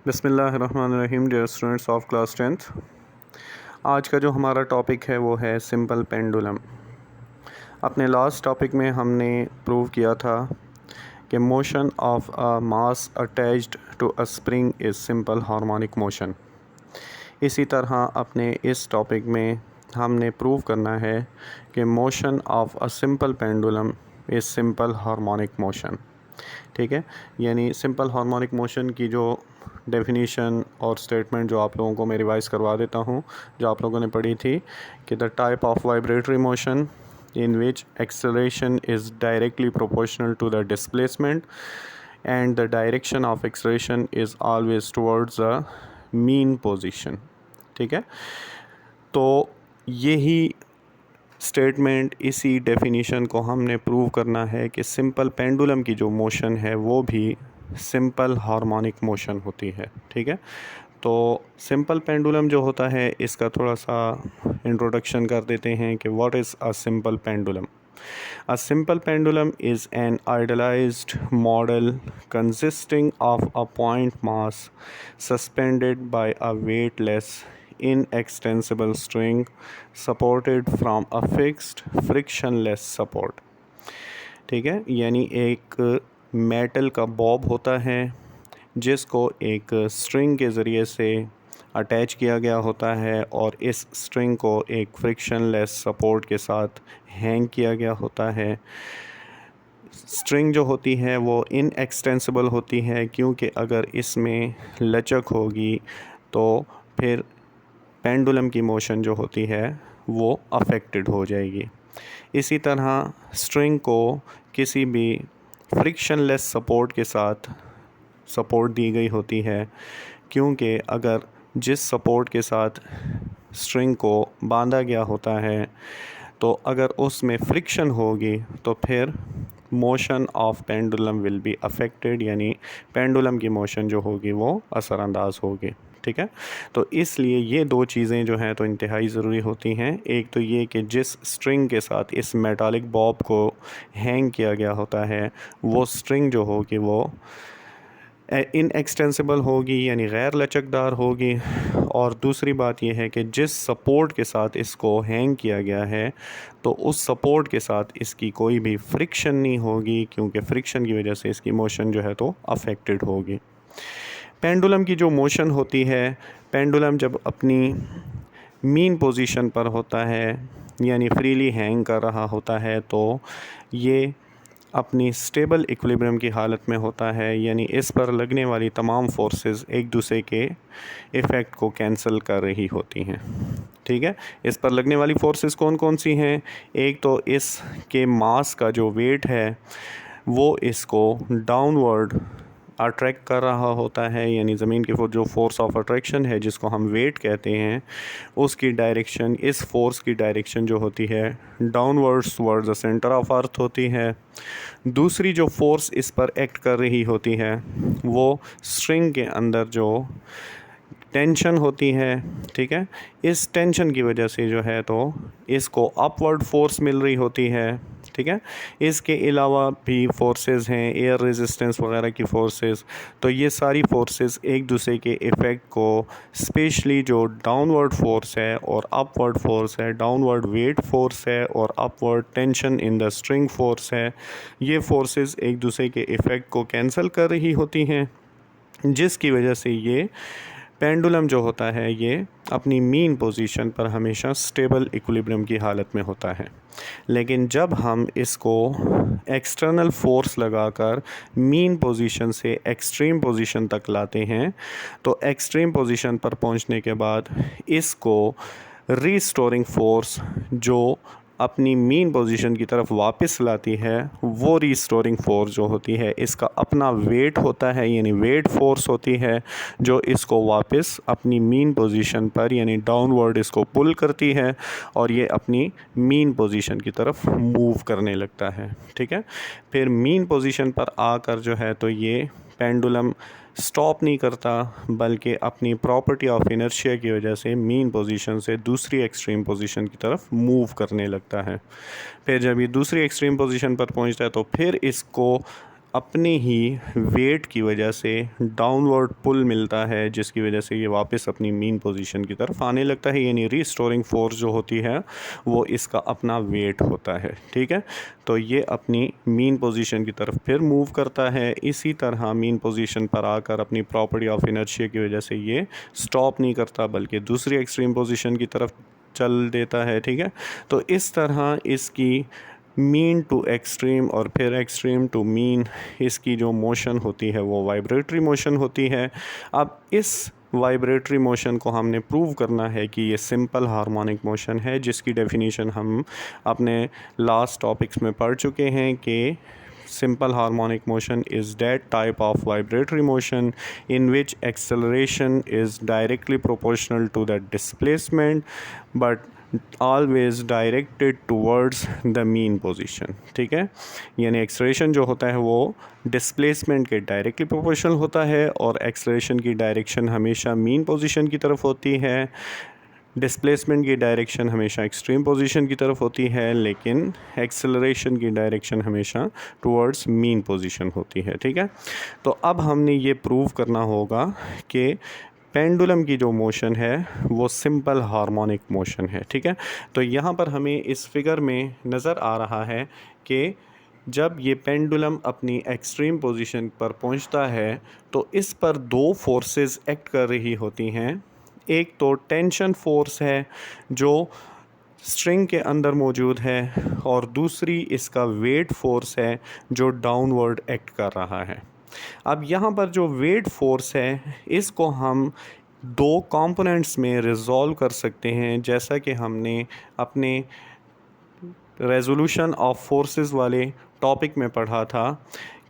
बिस्मिल्लाहिर्रहमानिर्रहीम। Dear students of class 10th, आज का जो हमारा टॉपिक है वो है सिंपल पेंडुलम। अपने लास्ट टॉपिक में हमने प्रूव किया था कि motion of a mass attached to a spring is simple harmonic motion. इसी तरह अपने इस टॉपिक में हमने प्रूव करना है कि motion of a simple pendulum is simple harmonic motion. ठीक है, यानी सिंपल हार्मोनिक मोशन की जो डेफिनीशन और स्टेटमेंट जो आप लोगों को मैं रिवाइज़ करवा देता हूँ, जो आप लोगों ने पढ़ी थी कि the type of vibratory motion in which acceleration is directly proportional to the displacement and the direction of acceleration is always towards the mean position। ठीक है, तो यही स्टेटमेंट, इसी डेफिनीशन को हमने प्रूव करना है कि सिंपल पेंडुलम की जो मोशन है वो भी सिंपल हार्मोनिक मोशन होती है। ठीक है, तो सिंपल पेंडुलम जो होता है इसका थोड़ा सा इंट्रोडक्शन कर देते हैं कि what is a simple pendulum. A simple pendulum is an idealized model consisting of a point mass suspended by a weightless, inextensible string supported from a fixed frictionless support। ठीक है, यानी एक मेटल का Bob होता है जिसको एक string के ज़रिए से अटैच किया गया होता है और इस स्ट्रिंग को एक फ्रिक्शनलेस सपोर्ट के साथ हैंग किया गया होता है। स्ट्रिंग जो होती है वो इनएक्सटेंसिबल होती है क्योंकि अगर इसमें लचक होगी तो फिर पेंडुलम की मोशन जो होती है वो अफेक्टेड हो जाएगी। इसी तरह स्ट्रिंग को किसी भी फ्रिक्शनलेस सपोर्ट के साथ सपोर्ट दी गई होती है क्योंकि अगर जिस सपोर्ट के साथ स्ट्रिंग को बांधा गया होता है तो अगर उसमें फ्रिक्शन होगी तो फिर motion of pendulum will be affected, यानी पेंडुलम की मोशन जो होगी वो असरअंदाज होगी। ठीक है, तो इसलिए ये दो चीज़ें जो हैं तो इंतहाई ज़रूरी होती हैं। एक तो ये कि जिस स्ट्रिंग के साथ इस मेटालिक बॉब को हैंग किया गया होता है वो स्ट्रिंग जो होगी वो इनएक्सटेंसिबल होगी, यानी गैर लचकदार होगी। और दूसरी बात यह है कि जिस सपोर्ट के साथ इसको हैंग किया गया है तो उस सपोर्ट के साथ इसकी कोई भी फ्रिक्शन नहीं होगी क्योंकि फ्रिक्शन की वजह से इसकी मोशन जो है तो अफेक्टेड होगी। पेंडुलम की जो मोशन होती है, पेंडुलम जब अपनी मीन पोजीशन पर होता है यानी फ्रीली हैंग कर रहा होता है तो ये अपनी स्टेबल इक्विलिब्रियम की हालत में होता है, यानी इस पर लगने वाली तमाम फोर्सेस एक दूसरे के इफ़ेक्ट को कैंसिल कर रही होती हैं। ठीक है, इस पर लगने वाली फोर्सेस कौन कौन सी हैं? एक तो इसके मास का जो वेट है वो इसको डाउनवर्ड अट्रैक्ट कर रहा होता है, यानी ज़मीन की जो फोर्स ऑफ अट्रैक्शन है जिसको हम वेट कहते हैं उसकी डायरेक्शन, इस फोर्स की डायरेक्शन जो होती है downwards towards the centre of earth होती है। दूसरी जो फोर्स इस पर एक्ट कर रही होती है वो स्ट्रिंग के अंदर जो टेंशन होती है। ठीक है, इस टेंशन की वजह से जो है तो इसको अपवर्ड फोर्स मिल रही होती है। ठीक है, इसके अलावा भी फोर्सेस हैं, एयर रेजिस्टेंस वगैरह की फोर्सेस। तो ये सारी फोर्सेस एक दूसरे के इफ़ेक्ट को, स्पेशली जो डाउनवर्ड फोर्स है और अपवर्ड फोर्स है, डाउनवर्ड वेट फोर्स है और upward tension in the string force है, ये फोर्सेस एक दूसरे के इफ़ेक्ट को कैंसिल कर रही होती हैं जिसकी वजह से ये पेंडुलम जो होता है ये अपनी मीन पोजीशन पर हमेशा स्टेबल इक्विलिब्रियम की हालत में होता है। लेकिन जब हम इसको एक्सटर्नल फोर्स लगाकर मीन पोजीशन से एक्सट्रीम पोजीशन तक लाते हैं तो एक्सट्रीम पोजीशन पर पहुंचने के बाद इसको रीस्टोरिंग फोर्स जो अपनी मीन पोजीशन की तरफ वापस लाती है वो रीस्टोरिंग फोर्स जो होती है इसका अपना वेट होता है, यानी वेट फोर्स होती है जो इसको वापस अपनी मीन पोजीशन पर यानी डाउनवर्ड इसको पुल करती है और ये अपनी मीन पोजीशन की तरफ मूव करने लगता है। ठीक है, फिर मीन पोजीशन पर आकर जो है तो ये पेंडुलम स्टॉप नहीं करता बल्कि अपनी प्रॉपर्टी ऑफ इनर्शिया की वजह से मीन पोजीशन से दूसरी एक्सट्रीम पोजीशन की तरफ मूव करने लगता है। फिर जब ये दूसरी एक्सट्रीम पोजीशन पर पहुंचता है तो फिर इसको अपने ही वेट की वजह से डाउनवर्ड पुल मिलता है, जिसकी वजह से ये वापस अपनी मीन पोजीशन की तरफ आने लगता है। यानी रीस्टोरिंग फोर्स जो होती है वो इसका अपना वेट होता है, ठीक है। तो ये अपनी मीन पोजीशन की तरफ फिर मूव करता है। इसी तरह मीन पोजीशन पर आकर अपनी प्रॉपर्टी ऑफ इनर्शिया की वजह से ये स्टॉप नहीं करता, बल्कि दूसरी एक्सट्रीम पोजीशन की तरफ चल देता है, ठीक है। तो इस तरह इसकी मीन टू एक्सट्रीम और फिर एक्सट्रीम टू मीन इसकी जो मोशन होती है वो वाइब्रेटरी मोशन होती है। अब इस वाइब्रेटरी मोशन को हमने प्रूव करना है कि ये सिंपल हार्मोनिक मोशन है, जिसकी डेफिनेशन हम अपने लास्ट टॉपिक्स में पढ़ चुके हैं कि simple harmonic motion is that type of vibratory motion in which acceleration is directly proportional to the displacement but always directed towards the mean position, ठीक है। यानी एक्सेलरेशन जो होता है वो डिस्प्लेसमेंट के डायरेक्टली प्रोपोर्शनल होता है और एक्सेलरेशन की डायरेक्शन हमेशा मीन पोजीशन की तरफ होती है। डिस्प्लेसमेंट की डायरेक्शन हमेशा एक्सट्रीम पोजीशन की तरफ होती है, लेकिन एक्सेलरेशन की डायरेक्शन हमेशा टुवर्ड्स मीन पोजीशन होती है, ठीक है। तो अब हमने ये प्रूव करना होगा कि पेंडुलम की जो मोशन है वो सिंपल हार्मोनिक मोशन है, ठीक है। तो यहाँ पर हमें इस फिगर में नज़र आ रहा है कि जब ये पेंडुलम अपनी एक्सट्रीम पोजीशन पर पहुँचता है तो इस पर दो फोर्सेस एक्ट कर रही होती हैं। एक तो टेंशन फोर्स है जो स्ट्रिंग के अंदर मौजूद है, और दूसरी इसका वेट फोर्स है जो डाउनवर्ड एक्ट कर रहा है। अब यहाँ पर जो वेट फोर्स है इसको हम दो कंपोनेंट्स में रिजॉल्व कर सकते हैं, जैसा कि हमने अपने रेजोल्यूशन ऑफ फोर्सेस वाले टॉपिक में पढ़ा था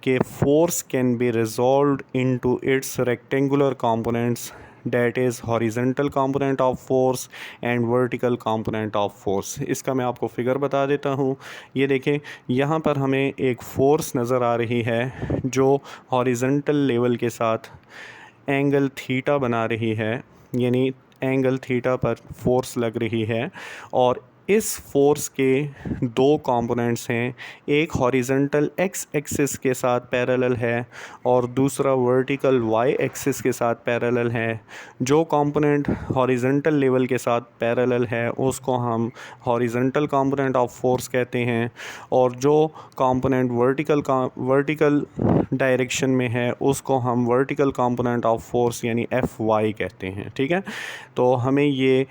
कि force can be resolved into its rectangular components, that is horizontal component of force and vertical component of force। इसका मैं आपको फिगर बता देता हूँ। ये देखें, यहाँ पर हमें एक फोर्स नज़र आ रही है जो हॉरिजॉन्टल लेवल के साथ एंगल थीटा बना रही है, यानी एंगल थीटा पर फोर्स लग रही है। और इस फोर्स के दो कंपोनेंट्स हैं, एक हॉरिजॉन्टल एक्स एक्सिस के साथ पैरेलल है और दूसरा वर्टिकल वाई एक्सिस के साथ पैरेलल है। जो कंपोनेंट हॉरिजॉन्टल लेवल के साथ पैरेलल है उसको हम हॉरिजॉन्टल कंपोनेंट ऑफ फोर्स कहते हैं, और जो कंपोनेंट वर्टिकल डायरेक्शन में है उसको हम वर्टिकल कंपोनेंट ऑफ फोर्स यानी एफ वाई कहते हैं, ठीक है। तो हमें ये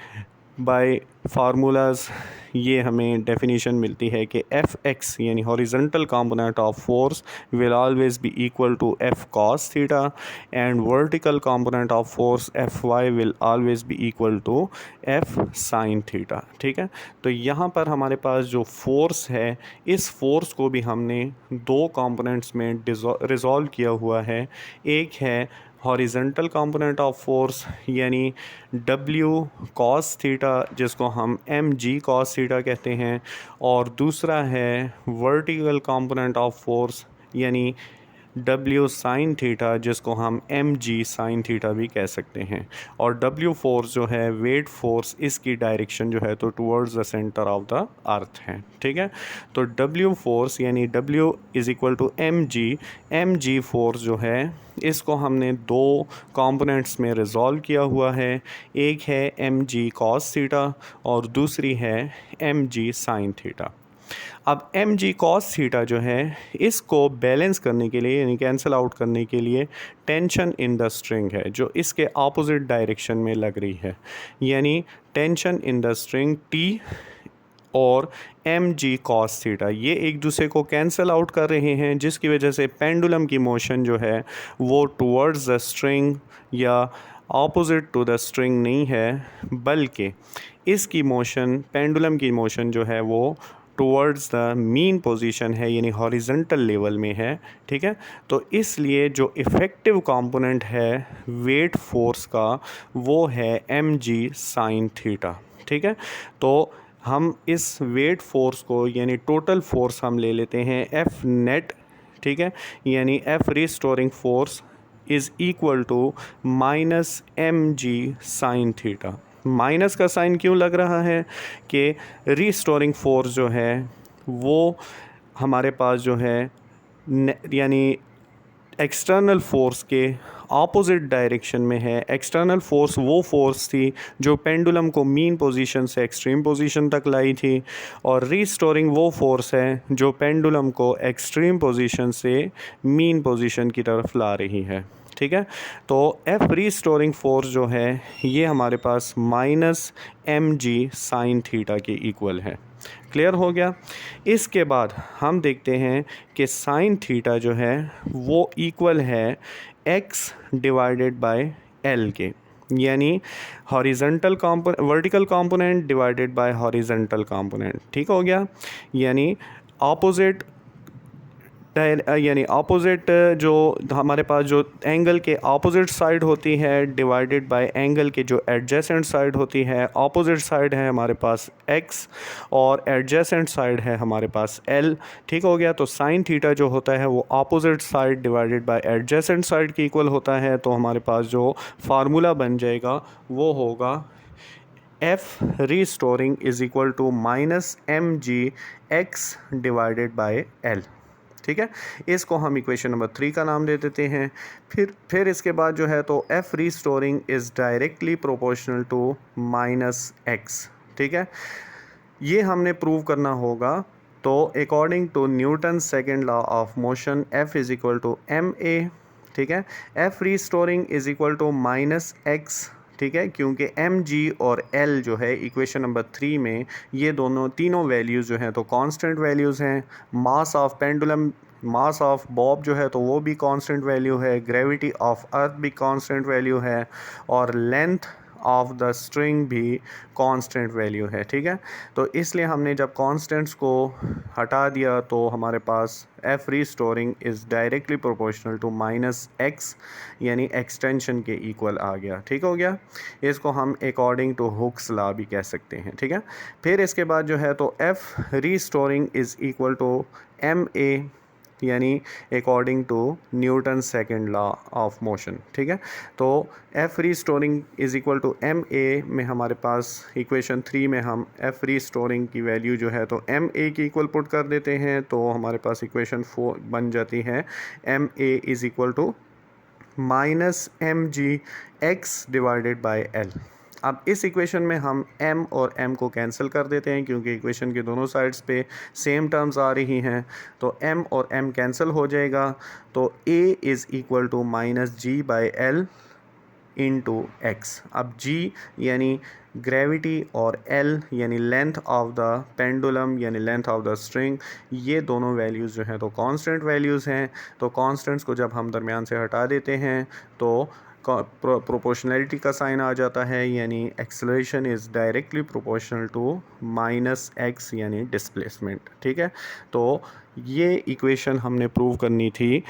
बाय फार्मूलाज ये हमें डेफिनेशन मिलती है कि एफ एक्स यानी horizontal component of force will always be equal to F cos theta and vertical component of force F Y will always be equal to F sine theta, ठीक है। तो यहाँ पर हमारे पास जो फोर्स है, इस फोर्स को भी हमने दो कंपोनेंट्स में रिजॉल्व किया हुआ है। एक है हॉरिजॉन्टल कंपोनेंट ऑफ फोर्स यानी W cos थीटा, जिसको हम mg cos थीटा कहते हैं, और दूसरा है वर्टिकल कंपोनेंट ऑफ फोर्स यानी W sin थीटा, जिसको हम mg sin थीटा भी कह सकते हैं। और W फोर्स जो है वेट फोर्स, इसकी डायरेक्शन जो है तो towards the centre of the earth है, ठीक है। तो W फोर्स यानी W is equal to mg force जो है इसको हमने दो कंपोनेंट्स में रिजॉल्व किया हुआ है। एक है mg cos थीटा और दूसरी है mg sin थीटा। अब mg cos थीटा जो है इसको बैलेंस करने के लिए यानी कैंसिल आउट करने के लिए टेंशन इन द स्ट्रिंग है जो इसके अपोजिट डायरेक्शन में लग रही है, यानी tension in the string T और mg cos थीटा ये एक दूसरे को कैंसिल आउट कर रहे हैं, जिसकी वजह से पेंडुलम की मोशन जो है वो टुवर्ड्स द स्ट्रिंग या ऑपोजिट टू द स्ट्रिंग नहीं है, बल्कि इसकी मोशन पेंडुलम की मोशन जो है वो टुवर्ड्स द मीन पोजीशन है, यानी हॉरिजॉन्टल लेवल में है, ठीक है। तो इसलिए जो इफ़ेक्टिव कंपोनेंट है वेट फोर्स का वो है mg sin थीटा, ठीक है। तो हम इस वेट फोर्स को यानी टोटल फोर्स हम ले लेते हैं F नेट, ठीक है, यानी F restoring force is equal to minus mg sin थीटा। माइनस का साइन क्यों लग रहा है कि रिस्टोरिंग फोर्स जो है वो हमारे पास जो है यानी एक्सटर्नल फोर्स के ऑपोजिट डायरेक्शन में है। एक्सटर्नल फोर्स वो फोर्स थी जो पेंडुलम को मीन पोजीशन से एक्सट्रीम पोजीशन तक लाई थी, और रीस्टोरिंग वो फोर्स है जो पेंडुलम को एक्सट्रीम पोजीशन से मीन पोजीशन की तरफ ला रही है। ठीक है, तो एफ रीस्टोरिंग फोर्स जो है ये हमारे पास -mg साइन थीटा के इक्वल है। क्लियर हो गया। इसके बाद हम देखते हैं कि साइन थीटा जो है वो इक्वल है x डिवाइडेड बाय l के, यानी horizontal component vertical component divided by horizontal component. ठीक हो गया, यानी ऑपोजिट जो हमारे पास जो एंगल के ऑपोजिट साइड होती है डिवाइडेड बाय एंगल के जो एडजेसेंट साइड होती है। ऑपोजिट साइड है हमारे पास x और एडजेसेंट साइड है हमारे पास l। ठीक हो गया, तो साइन थीटा जो होता है वो opposite side divided by adjacent side के इक्वल होता है। तो हमारे पास जो फार्मूला बन जाएगा वो होगा F restoring is equal to -mg x divided by l। ठीक है, इसको हम इक्वेशन नंबर 3 का नाम दे देते हैं। फिर इसके बाद जो है तो F restoring is directly proportional to -x। ठीक है, ये हमने प्रूव करना होगा। तो according to Newton second law of motion F is equal to ma। ठीक है, F restoring is equal to -x। ठीक है, क्योंकि mg और l जो है इक्वेशन नंबर 3 में ये तीनों वैल्यूज़ जो हैं तो कांस्टेंट वैल्यूज़ हैं। Mass of pendulum, mass of Bob जो है तो वो भी कांस्टेंट वैल्यू है, ग्रेविटी ऑफ अर्थ भी कांस्टेंट वैल्यू है, और लेंथ ऑफ द स्ट्रिंग भी कांस्टेंट वैल्यू है। ठीक है, तो इसलिए हमने जब कांस्टेंट्स को हटा दिया तो हमारे पास F restoring is directly proportional to -x, यानी एक्सटेंशन के इक्वल आ गया। ठीक हो गया, इसको हम अकॉर्डिंग टू हुक्स लॉ भी कह सकते हैं। ठीक है, फिर इसके बाद जो है तो F restoring is equal to ma, यानी according to Newton second law of motion. ठीक है, तो F restoring is equal to ma में हमारे पास इक्वेशन 3 में हम एफ रीस्टोरिंग की वैल्यू जो है तो ma की इक्वल पुट कर देते हैं, तो हमारे पास इक्वेशन 4 बन जाती है ma is equal to -mg x divided by l। अब इस इक्वेशन में हम m और m को कैंसिल कर देते हैं क्योंकि इक्वेशन के दोनों साइड्स पे सेम टर्म्स आ रही हैं, तो m और m कैंसिल हो जाएगा। तो a is equal to -g/l into x। अब g यानी ग्रेविटी और l यानी लेंथ ऑफ द पेंडुलम यानी लेंथ ऑफ द स्ट्रिंग, ये दोनों वैल्यूज़ जो हैं तो कांस्टेंट वैल्यूज़ हैं। तो कांस्टेंट्स को जब हम दरमियान से हटा देते हैं तो प्रोपोर्शनैलिटी का साइन आ जाता है, यानी acceleration is directly proportional to -x यानी डिस्प्लेसमेंट। ठीक है, तो ये इक्वेशन हमने प्रूव करनी थी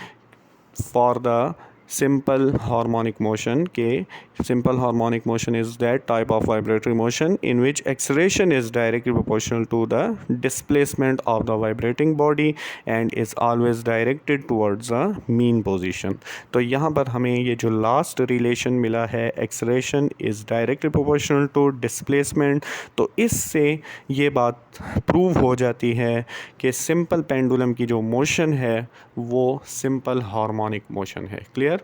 for the simple harmonic motion के simple harmonic motion is that type of vibratory motion in which acceleration is directly proportional to the displacement of the vibrating body and is always directed towards the mean position। तो यहाँ पर हमें ये जो last relation मिला है acceleration is directly proportional to displacement, तो इससे ये बात प्रूव हो जाती है कि सिंपल पेंडुलम की जो मोशन है वो सिंपल हार्मोनिक मोशन है। क्लियर।